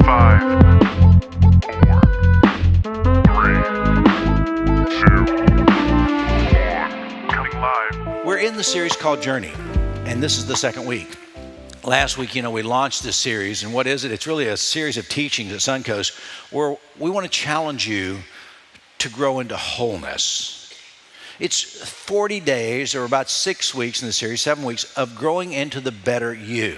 We're in the series called Journey, and this is the second week. Last week, we launched this series, and what is it? It's really a series of teachings at Suncoast where we want to challenge you to grow into wholeness. It's 40 days, or about 6 weeks in the series, 7 weeks, of growing into the better you.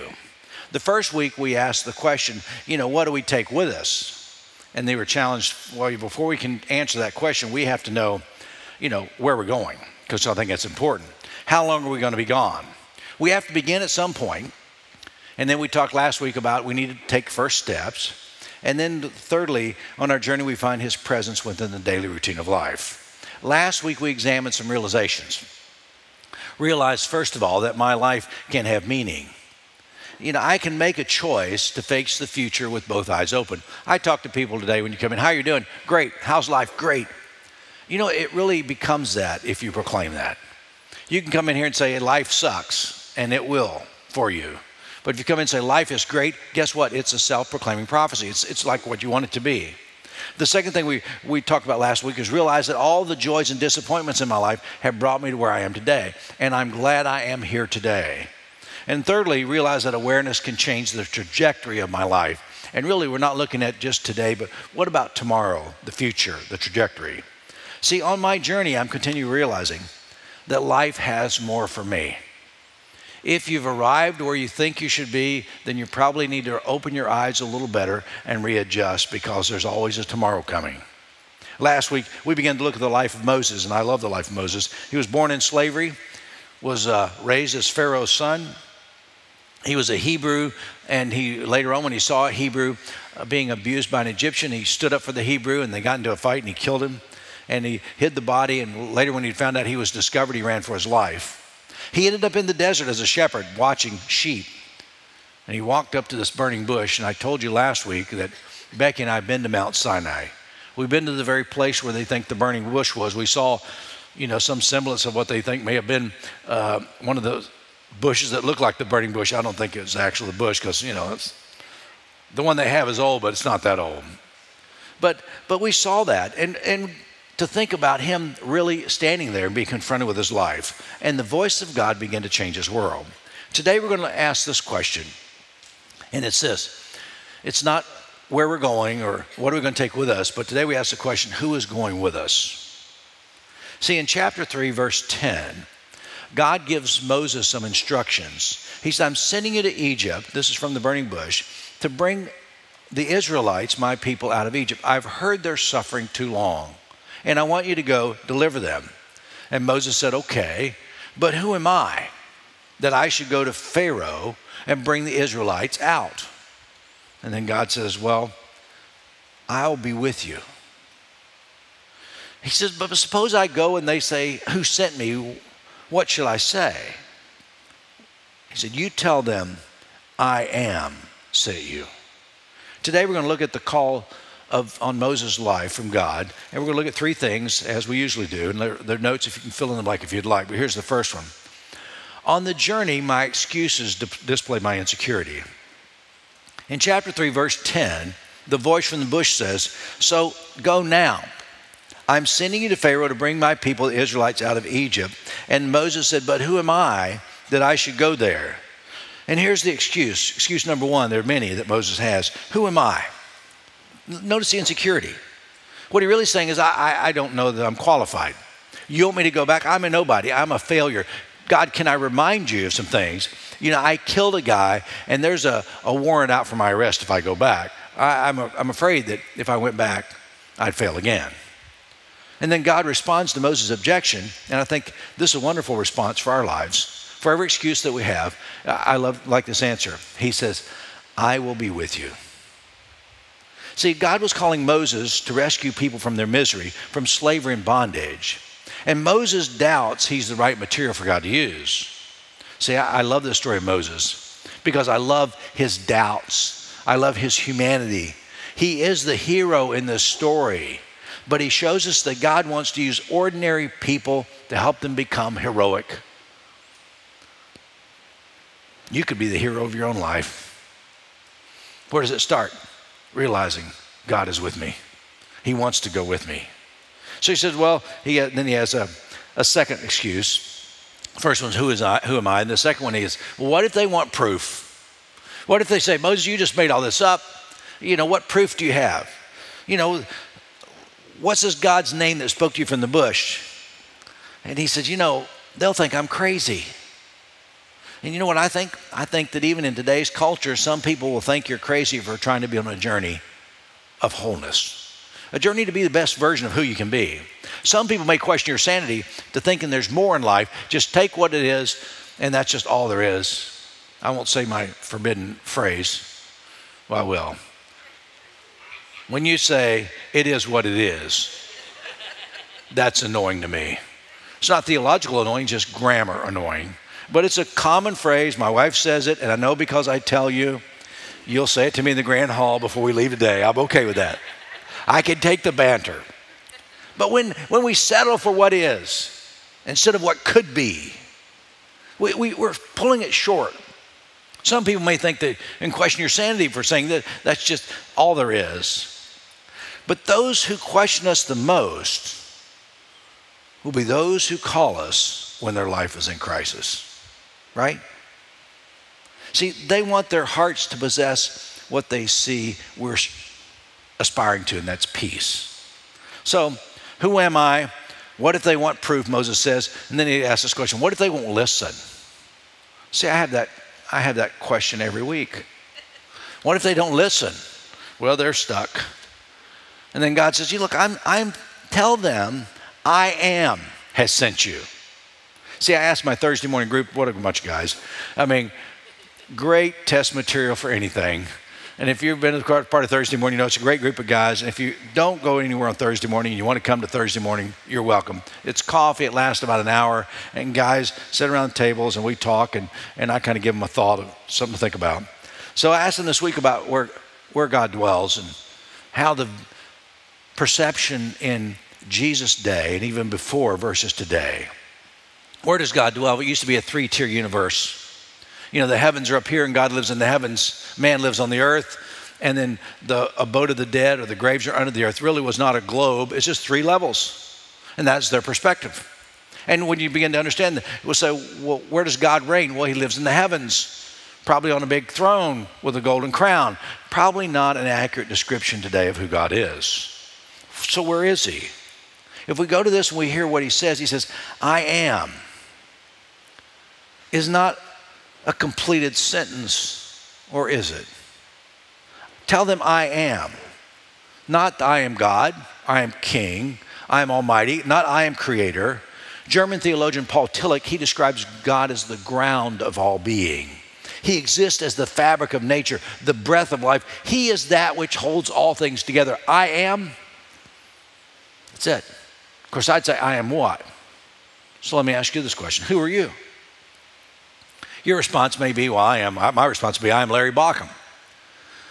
The first week, we asked the question, what do we take with us? And they were challenged, well, before we can answer that question, we have to know, where we're going, because I think that's important. How long are we going to be gone? We have to begin at some point. And then we talked last week about we need to take first steps. And then thirdly, on our journey, we find his presence within the daily routine of life. Last week, we examined some realizations. Realized, first of all, that my life can have meaning. I can make a choice to face the future with both eyes open. I talk to people today when you come in, how are you doing? Great. How's life? Great. It really becomes that if you proclaim that. You can come in here and say, life sucks, and it will for you. But if you come in and say, life is great, guess what? It's a self-proclaiming prophecy. It's like what you want it to be. The second thing we talked about last week is realize that all the joys and disappointments in my life have brought me to where I am today. And I'm glad I am here today. And thirdly, realize that awareness can change the trajectory of my life. And really, we're not looking at just today, but what about tomorrow, the future, the trajectory? See, on my journey, I'm continually realizing that life has more for me. If you've arrived where you think you should be, then you probably need to open your eyes a little better and readjust, because there's always a tomorrow coming. Last week, we began to look at the life of Moses, and I love the life of Moses. He was born in slavery, was raised as Pharaoh's son. He was a Hebrew, and later on when he saw a Hebrew being abused by an Egyptian, he stood up for the Hebrew, and they got into a fight, and he killed him. And he hid the body, and later when he found out he was discovered, he ran for his life. He ended up in the desert as a shepherd watching sheep. And he walked up to this burning bush, and I told you last week that Becky and I have been to Mount Sinai. We've been to the very place where they think the burning bush was. We saw, some semblance of what they think may have been one of those bushes that looked like the burning bush. I don't think it was actually the bush, because, it's, the one they have is old, but it's not that old. But we saw that, and to think about him really standing there and being confronted with his life. And the voice of God began to change his world. Today we're going to ask this question, and it's this. It's not where we're going or what are we going to take with us, but today we ask the question, who is going with us? See, in chapter 3, verse 10, God gives Moses some instructions. He said, I'm sending you to Egypt, this is from the burning bush, to bring the Israelites, my people, out of Egypt. I've heard they're suffering too long, and I want you to go deliver them. And Moses said, okay, but who am I that I should go to Pharaoh and bring the Israelites out? And then God says, well, I'll be with you. He says, but suppose I go and they say, who sent me? What shall I say? He said, you tell them, I am sent you. Today we're going to look at the call on Moses' life from God, and we're going to look at three things, as we usually do, and they're notes if you can fill in the blank if you'd like, but here's the first one. On the journey, my excuses display my insecurity. In chapter 3, verse 10, the voice from the bush says, so go now. I'm sending you to Pharaoh to bring my people, the Israelites, out of Egypt. And Moses said, but who am I that I should go there? And here's the excuse. Excuse number one, there are many that Moses has. Who am I? Notice the insecurity. What he really is saying is, I don't know that I'm qualified. You want me to go back? I'm a nobody. I'm a failure. God, can I remind you of some things? I killed a guy, and there's a warrant out for my arrest if I go back. I'm afraid that if I went back, I'd fail again. And then God responds to Moses' objection, and I think this is a wonderful response for our lives. For every excuse that we have, I like this answer. He says, I will be with you. See, God was calling Moses to rescue people from their misery, from slavery and bondage. And Moses doubts he's the right material for God to use. See, I love this story of Moses because I love his doubts. I love his humanity. He is the hero in this story, but he shows us that God wants to use ordinary people to help them become heroic. You could be the hero of your own life. Where does it start? realizing God is with me. He wants to go with me. So he says, well, then he has a second excuse. First one's, who am I? And the second one is, well, what if they want proof? What if they say, Moses, you just made all this up? What proof do you have? What's this God's name that spoke to you from the bush? And he says, they'll think I'm crazy. And you know what I think? I think that even in today's culture, some people will think you're crazy for trying to be on a journey of wholeness. A journey to be the best version of who you can be. Some people may question your sanity to thinking there's more in life. Just take what it is, and that's just all there is. I won't say my forbidden phrase. Well, I will. When you say, it is what it is, that's annoying to me. It's not theological annoying, just grammar annoying. But it's a common phrase. My wife says it, and I know because I tell you, you'll say it to me in the grand hall before we leave today. I'm okay with that. I can take the banter. But when we settle for what is instead of what could be, we're pulling it short. Some people may think that and question your sanity for saying that that's just all there is. But those who question us the most will be those who call us when their life is in crisis. Right? See, they want their hearts to possess what they see we're aspiring to, and that's peace. So, who am I? What if they want proof, Moses says. And then he asks this question, what if they won't listen? See, I have that question every week. What if they don't listen? Well, they're stuck. And then God says, look, tell them I am has sent you. See, I asked my Thursday morning group, what a bunch of guys. Great test material for anything. And if you've been a part of Thursday morning, it's a great group of guys. And if you don't go anywhere on Thursday morning and you want to come to Thursday morning, you're welcome. It's coffee. It lasts about an hour. And guys sit around the tables and we talk. And I kind of give them a thought of something to think about. So I asked them this week about where God dwells and how the perception in Jesus' day and even before versus today. Where does God dwell? It used to be a 3-tier universe. The heavens are up here and God lives in the heavens. Man lives on the earth. And then the abode of the dead or the graves are under the earth really was not a globe. It's just 3 levels. And that's their perspective. And when you begin to understand that, we'll say, well, where does God reign? Well, he lives in the heavens, probably on a big throne with a golden crown. Probably not an accurate description today of who God is. So where is he? If we go to this and we hear what he says, I am, is not a completed sentence, or is it? Tell them I am. Not I am God, I am King, I am Almighty, not I am Creator. German theologian Paul Tillich, he describes God as the ground of all being. He exists as the fabric of nature, the breath of life. He is that which holds all things together. I am, that's it. Of course, I'd say I am what? So let me ask you this question. Who are you? Your response may be, well, I am. My response would be, I am Larry Baucom.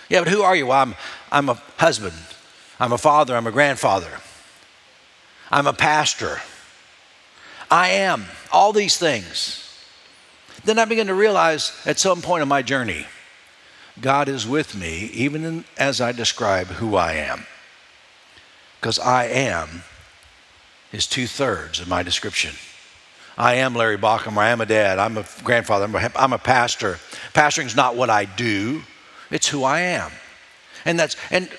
Yeah, but who are you? Well, I'm a husband. I'm a father. I'm a grandfather. I'm a pastor. I am all these things. Then I begin to realize at some point in my journey, God is with me even as I describe who I am. Because I am is 2/3 of my description. I am Larry Baucom, or I am a dad, I'm a grandfather, I'm a pastor. Pastoring is not what I do, it's who I am. And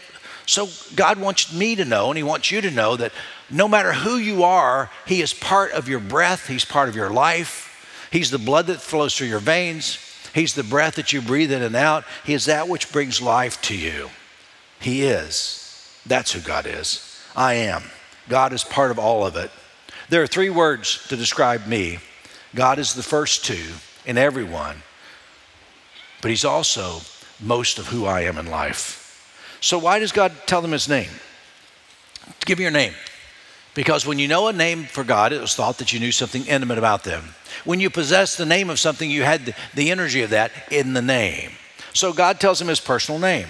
so God wants me to know, and he wants you to know that no matter who you are, he is part of your breath, he's part of your life, he's the blood that flows through your veins, he's the breath that you breathe in and out, he is that which brings life to you. He is. That's who God is. I am. God is part of all of it. There are 3 words to describe me. God is the first 2 in everyone, but he's also most of who I am in life. So why does God tell them his name? Give me your name. Because when you know a name for God, it was thought that you knew something intimate about them. When you possess the name of something, you had the energy of that in the name. So God tells him his personal name,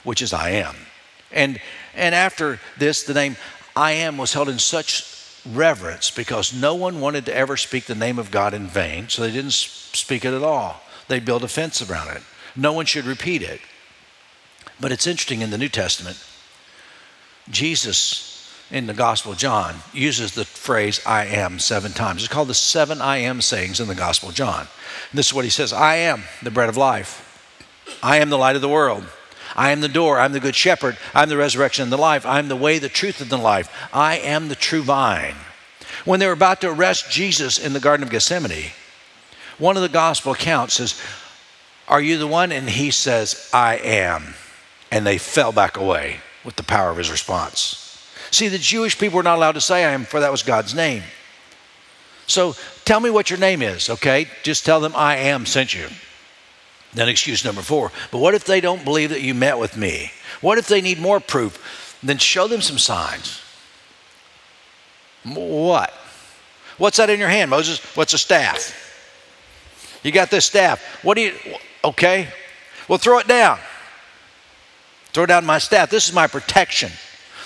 which is I am. And after this, the name I am was held in such reverence because no one wanted to ever speak the name of God in vain, so they didn't speak it at all. They built a fence around it. No one should repeat it. But it's interesting in the New Testament, Jesus in the Gospel of John uses the phrase I am 7 times. It's called the 7 I am sayings in the Gospel of John. And this is what he says: I am the bread of life. I am the light of the world. I am the door. I'm the good shepherd. I'm the resurrection and the life. I'm the way, the truth, and the life. I am the true vine. When they were about to arrest Jesus in the Garden of Gethsemane, one of the gospel accounts says, are you the one? And he says, I am. And they fell back away with the power of his response. See, the Jewish people were not allowed to say I am, for that was God's name. So tell me what your name is, okay? Just tell them I am sent you. Then excuse number 4. But what if they don't believe that you met with me? What if they need more proof? Then show them some signs. What? What's that in your hand, Moses? What's a staff? You got this staff. What do you, okay. Well, throw it down. Throw down my staff. This is my protection.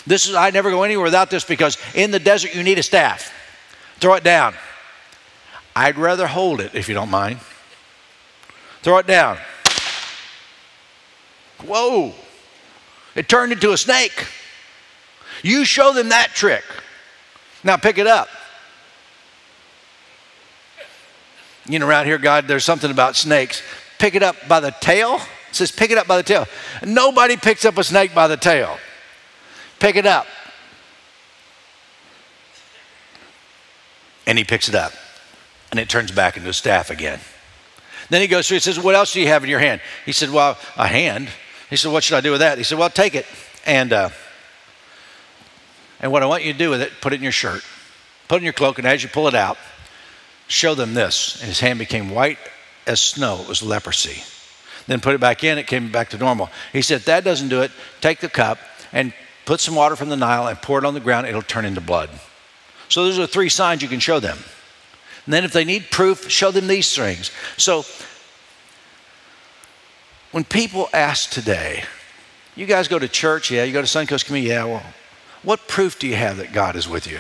I never go anywhere without this, because in the desert you need a staff. Throw it down. I'd rather hold it, if you don't mind. Throw it down. Whoa. It turned into a snake. You show them that trick. Now pick it up. You know, around here, God, there's something about snakes. Pick it up by the tail. It says pick it up by the tail. Nobody picks up a snake by the tail. Pick it up. And he picks it up. And it turns back into a staff again. Then he goes through, he says, what else do you have in your hand? He said, well, a hand. He said, what should I do with that? He said, well, take it. And what I want you to do with it, put it in your shirt. Put it in your cloak, and as you pull it out, show them this. And his hand became white as snow. It was leprosy. Then put it back in, it came back to normal. He said, if that doesn't do it, take the cup and put some water from the Nile and pour it on the ground. It'll turn into blood. So those are 3 signs you can show them. And then if they need proof, show them these things. So when people ask today, you guys go to church? Yeah. You go to Suncoast Community? Yeah. Well, what proof do you have that God is with you?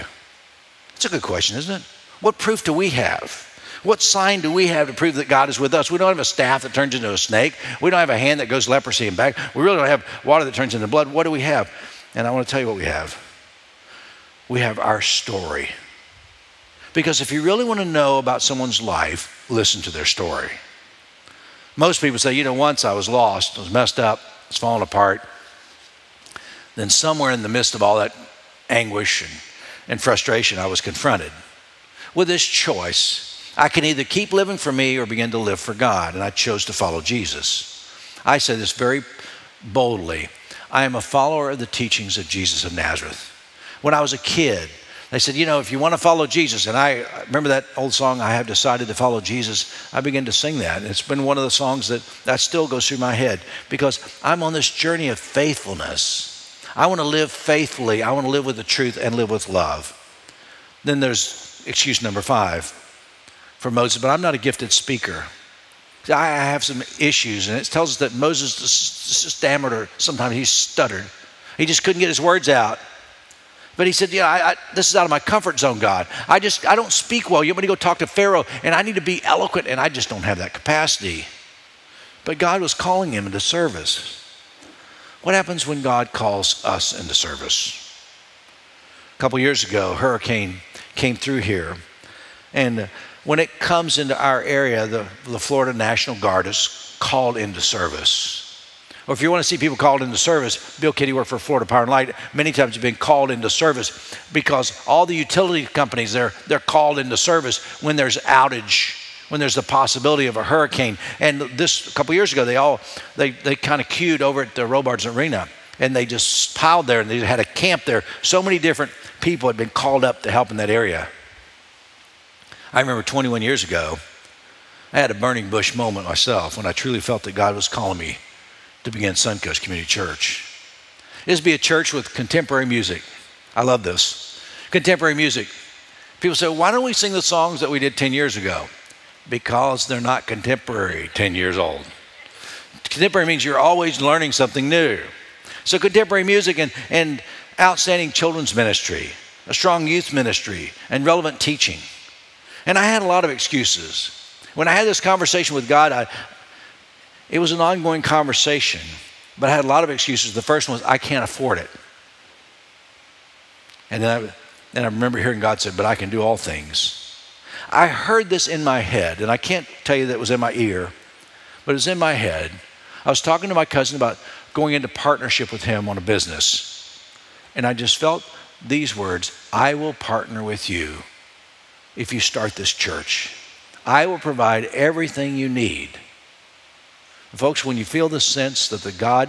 It's a good question, isn't it? What proof do we have? What sign do we have to prove that God is with us? We don't have a staff that turns into a snake. We don't have a hand that goes leprosy and back. We really don't have water that turns into blood. What do we have? And I want to tell you what we have. We have our story. Because if you really want to know about someone's life, listen to their story. Most people say, you know, once I was lost, I was messed up, I was falling apart. Then somewhere in the midst of all that anguish and frustration, I was confronted with this choice. I can either keep living for me or begin to live for God. And I chose to follow Jesus. I say this very boldly. I am a follower of the teachings of Jesus of Nazareth. When I was a kid, they said, you know, if you want to follow Jesus, and I remember that old song, I have decided to follow Jesus. I began to sing that. And it's been one of the songs that still goes through my head, because I'm on this journey of faithfulness. I want to live faithfully. I want to live with the truth and live with love. Then there's excuse number 5 for Moses, but I'm not a gifted speaker. I have some issues, and it tells us that Moses stammered, or sometimes he stuttered. He just couldn't get his words out. But he said, yeah, this is out of my comfort zone, God. I don't speak well. You want me to go talk to Pharaoh, and I need to be eloquent, and I just don't have that capacity. But God was calling him into service. What happens when God calls us into service? A couple years ago, a hurricane came through here, and when it comes into our area, the Florida National Guard is called into service. Or if you want to see people called into service, Bill Kitty worked for Florida Power and Light. Many times you've been called into service because all the utility companies, they're called into service when there's outage, when there's the possibility of a hurricane. And this, a couple years ago, they kind of queued over at the Robards Arena, and they just piled there, and they had a camp there. So many different people had been called up to help in that area. I remember 21 years ago, I had a burning bush moment myself when I truly felt that God was calling me to begin Suncoast Community Church. It is to be a church with contemporary music. I love this. Contemporary music. People say, why don't we sing the songs that we did 10 years ago? Because they're not contemporary, 10 years old. Contemporary means you're always learning something new. So contemporary music and outstanding children's ministry, a strong youth ministry, and relevant teaching. And I had a lot of excuses. When I had this conversation with God, it was an ongoing conversation. But I had a lot of excuses. The first one was, I can't afford it. And then I remember hearing God said, but I can do all things. I heard this in my head, and I can't tell you that it was in my ear, but it was in my head. I was talking to my cousin about going into partnership with him on a business. And I just felt these words, I will partner with you if you start this church. I will provide everything you need. And folks, when you feel the sense that the God,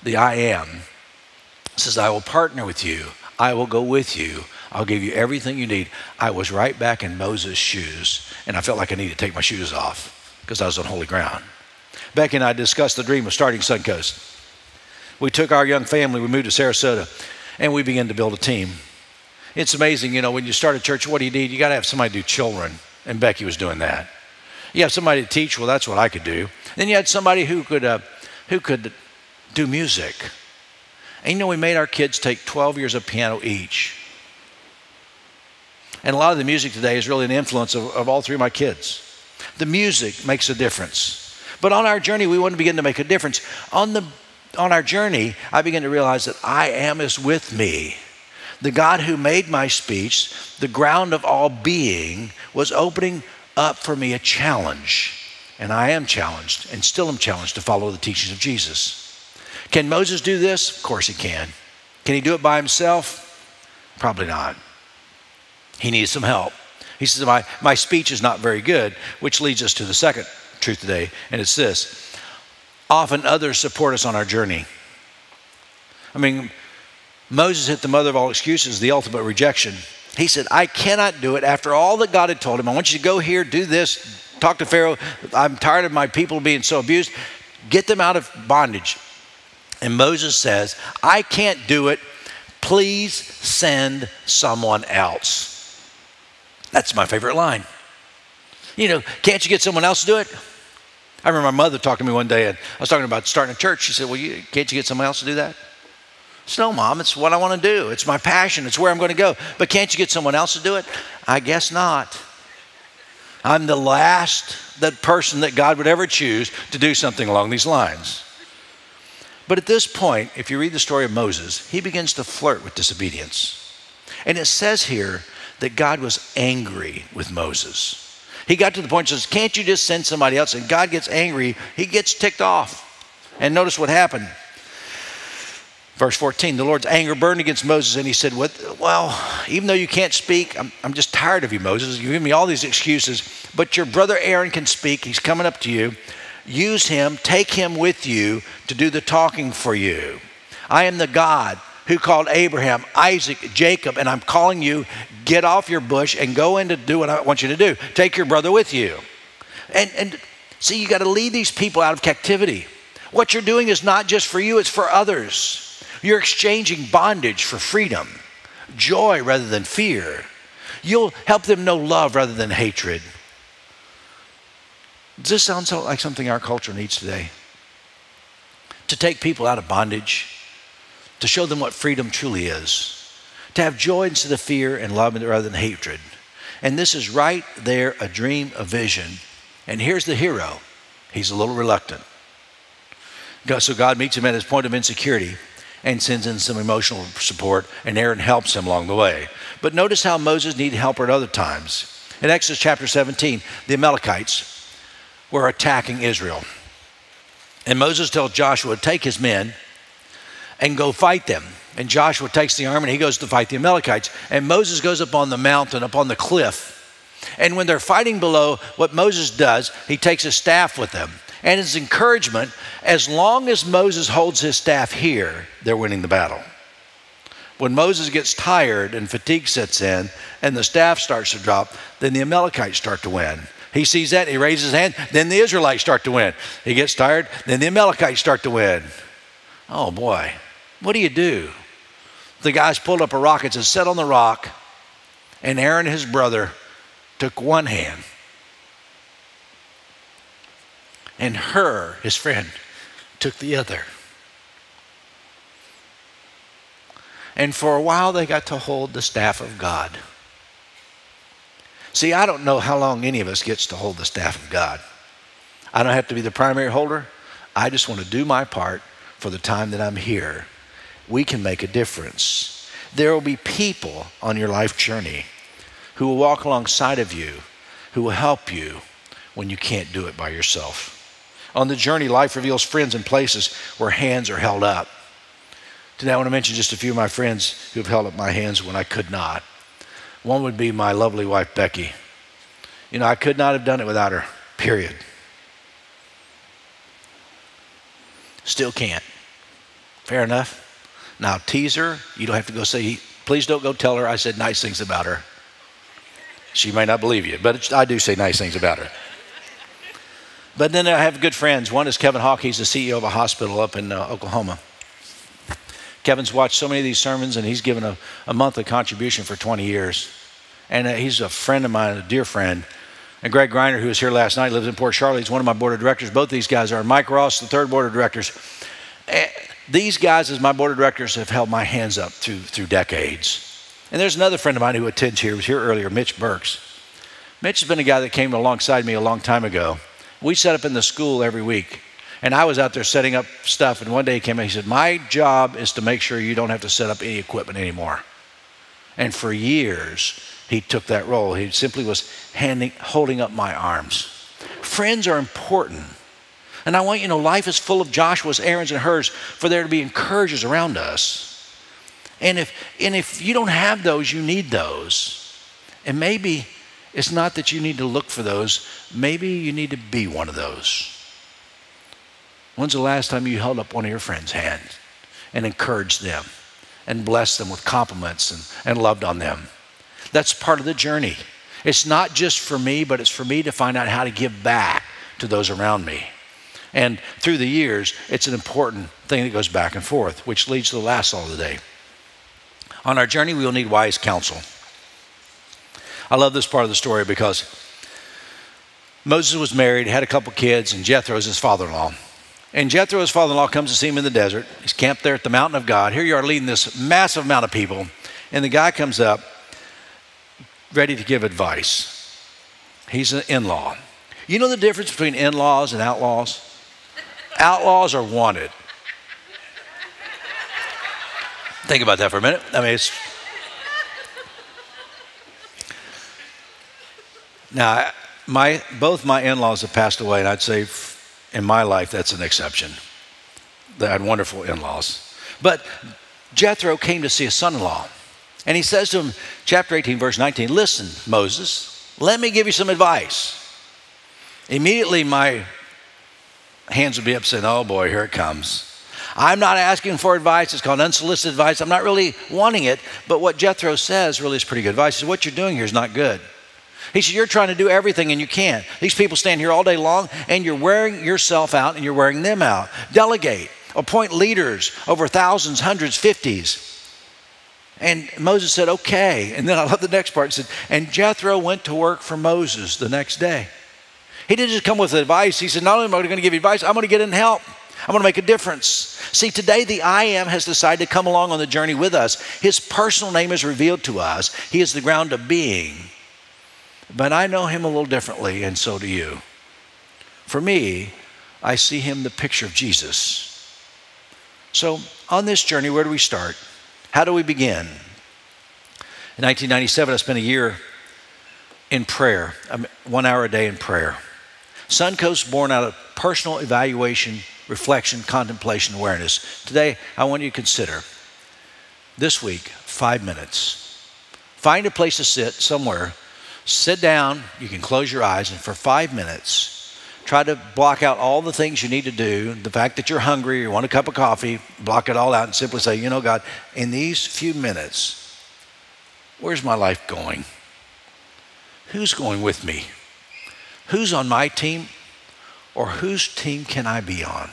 the I am, says, I will partner with you, I will go with you, I'll give you everything you need. I was right back in Moses' shoes, and I felt like I needed to take my shoes off because I was on holy ground. Becky and I discussed the dream of starting Suncoast. We took our young family, we moved to Sarasota, and we began to build a team. It's amazing, you know, when you start a church, what do you need? You got to have somebody to do children, and Becky was doing that. You have somebody to teach, well, that's what I could do. Then you had somebody who could do music. And you know, we made our kids take 12 years of piano each. And a lot of the music today is really an influence of all three of my kids. The music makes a difference. But on our journey, we want to begin to make a difference. On our journey, I began to realize that I am is with me. The God who made my speech, the ground of all being, was opening up for me a challenge. And I am challenged and still am challenged to follow the teachings of Jesus. Can Moses do this? Of course he can. Can he do it by himself? Probably not. He needs some help. He says, my speech is not very good, which leads us to the second truth today, and it's this. Often others support us on our journey. I mean, Moses hit the mother of all excuses, the ultimate rejection. He said, I cannot do it after all that God had told him. I want you to go here, do this, talk to Pharaoh. I'm tired of my people being so abused. Get them out of bondage. And Moses says, I can't do it. Please send someone else. That's my favorite line. You know, can't you get someone else to do it? I remember my mother talking to me one day, and I was talking about starting a church. She said, well, can't you get someone else to do that? I said, no, Mom, it's what I want to do. It's my passion. It's where I'm going to go. But can't you get someone else to do it? I guess not. I'm the last person that God would ever choose to do something along these lines. But at this point, if you read the story of Moses, he begins to flirt with disobedience. And it says here that God was angry with Moses. He got to the point and says, can't you just send somebody else? And God gets angry. He gets ticked off. And notice what happened. Verse 14, the Lord's anger burned against Moses, and he said, well, even though you can't speak, I'm just tired of you, Moses. You've given me all these excuses, but your brother Aaron can speak. He's coming up to you. Use him, take him with you to do the talking for you. I am the God who called Abraham, Isaac, Jacob, and I'm calling you, get off your bush and go in to do what I want you to do. Take your brother with you. And see, you got to lead these people out of captivity. What you're doing is not just for you, it's for others. You're exchanging bondage for freedom, joy rather than fear. You'll help them know love rather than hatred. Does this sound like something our culture needs today? To take people out of bondage, to show them what freedom truly is, to have joy instead of fear and love rather than hatred. And this is right there, a dream, a vision. And here's the hero. He's a little reluctant. So God meets him at his point of insecurity and sends in some emotional support, and Aaron helps him along the way. But notice how Moses needed help at other times. In Exodus chapter 17, the Amalekites were attacking Israel. And Moses tells Joshua to take his men and go fight them. And Joshua takes the army and he goes to fight the Amalekites. And Moses goes up on the mountain, up on the cliff. And when they're fighting below, what Moses does, he takes his staff with him. And his encouragement, as long as Moses holds his staff here, they're winning the battle. When Moses gets tired and fatigue sets in and the staff starts to drop, then the Amalekites start to win. He sees that, he raises his hand, then the Israelites start to win. He gets tired, then the Amalekites start to win. Oh boy, what do you do? The guys pulled up a rock and said, set on the rock, and Aaron, his brother, took one hand. And Hur, his friend, took the other. And for a while they got to hold the staff of God. See, I don't know how long any of us gets to hold the staff of God. I don't have to be the primary holder. I just want to do my part for the time that I'm here, we can make a difference. There will be people on your life journey who will walk alongside of you, who will help you when you can't do it by yourself. On the journey, life reveals friends and places where hands are held up. Today I want to mention just a few of my friends who have held up my hands when I could not. One would be my lovely wife, Becky. You know, I could not have done it without her, period. Still can't. Fair enough. Now, tease her. You don't have to go say, please don't go tell her I said nice things about her. She may not believe you, but I do say nice things about her. But then I have good friends. One is Kevin Hawk. He's the CEO of a hospital up in Oklahoma. Kevin's watched so many of these sermons, and he's given a monthly contribution for 20 years. And he's a friend of mine, a dear friend. And Greg Greiner, who was here last night, lives in Port Charlotte. He's one of my board of directors. Both these guys are. Mike Ross, the third board of directors. These guys, as my board of directors, have held my hands up through decades. And there's another friend of mine who attends here, was here earlier, Mitch Burks. Mitch has been a guy that came alongside me a long time ago. We set up in the school every week. And I was out there setting up stuff, and one day he came in, he said, my job is to make sure you don't have to set up any equipment anymore. And for years, he took that role. He simply was holding up my arms. Friends are important. And I want you to know, life is full of Joshua's, Aaron's, and hers for there to be encouragers around us. And if you don't have those, you need those. And maybe it's not that you need to look for those. Maybe you need to be one of those. When's the last time you held up one of your friends' hands and encouraged them and blessed them with compliments and loved on them? That's part of the journey. It's not just for me, but it's for me to find out how to give back to those around me. And through the years, it's an important thing that goes back and forth, which leads to the last thought of the day. On our journey, we will need wise counsel. I love this part of the story because Moses was married, had a couple kids, and Jethro is his father-in-law. And Jethro, his father-in-law, comes to see him in the desert. He's camped there at the mountain of God. Here you are leading this massive amount of people. And the guy comes up ready to give advice. He's an in-law. You know the difference between in-laws and outlaws? Outlaws are wanted. Think about that for a minute. I mean, now, both my in-laws have passed away, and I'd say in my life, that's an exception. They had wonderful in-laws. But Jethro came to see his son-in-law. And he says to him, chapter 18, verse 19, listen, Moses, let me give you some advice. Immediately, my hands would be up saying, oh boy, here it comes. I'm not asking for advice. It's called unsolicited advice. I'm not really wanting it. But what Jethro says really is pretty good advice. He says, what you're doing here is not good. He said, you're trying to do everything and you can't. These people stand here all day long and you're wearing yourself out and you're wearing them out. Delegate. Appoint leaders over thousands, hundreds, fifties. And Moses said, okay. And then I love the next part. It said, and Jethro went to work for Moses the next day. He didn't just come with advice. He said, not only am I going to give you advice, I'm going to get in and help. I'm going to make a difference. See, today the I Am has decided to come along on the journey with us. His personal name is revealed to us. He is the ground of being. But I know him a little differently, and so do you. For me, I see him the picture of Jesus. So on this journey, where do we start? How do we begin? In 1997, I spent a year in prayer, 1 hour a day in prayer. Suncoast born out of personal evaluation, reflection, contemplation, awareness. Today, I want you to consider this week, 5 minutes. Find a place to sit somewhere. Sit down, you can close your eyes, and for 5 minutes, try to block out all the things you need to do. The fact that you're hungry, you want a cup of coffee, block it all out and simply say, you know, God, in these few minutes, where's my life going? Who's going with me? Who's on my team? Or whose team can I be on?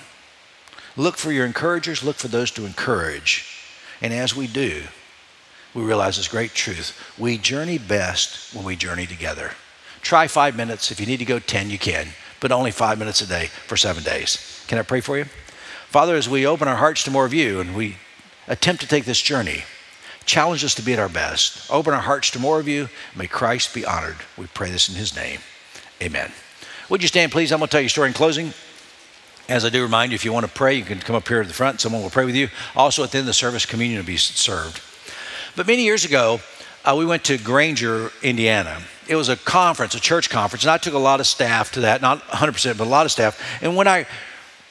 Look for your encouragers, look for those to encourage. And as we do, we realize this great truth. We journey best when we journey together. Try 5 minutes. If you need to go 10, you can, but only 5 minutes a day for 7 days. Can I pray for you? Father, as we open our hearts to more of you and we attempt to take this journey, challenge us to be at our best. Open our hearts to more of you. May Christ be honored. We pray this in his name. Amen. Would you stand, please? I'm going to tell you a story in closing. As I do remind you, if you want to pray, you can come up here to the front. Someone will pray with you. Also, at the end of the service, communion will be served. But many years ago, we went to Granger, Indiana. It was a conference, a church conference, and I took a lot of staff to that, not 100%, but a lot of staff. And when I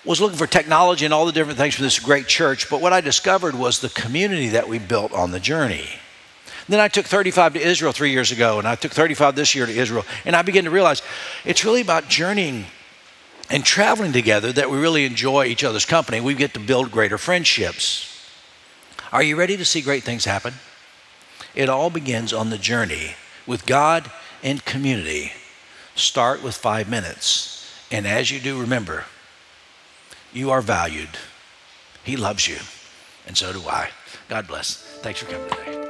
was looking for technology and all the different things for this great church, but what I discovered was the community that we built on the journey. Then I took 35 to Israel 3 years ago, and I took 35 this year to Israel, and I began to realize it's really about journeying and traveling together that we really enjoy each other's company. We get to build greater friendships. Are you ready to see great things happen? It all begins on the journey with God and community. Start with 5 minutes. And as you do, remember, you are valued. He loves you. And so do I. God bless. Thanks for coming today.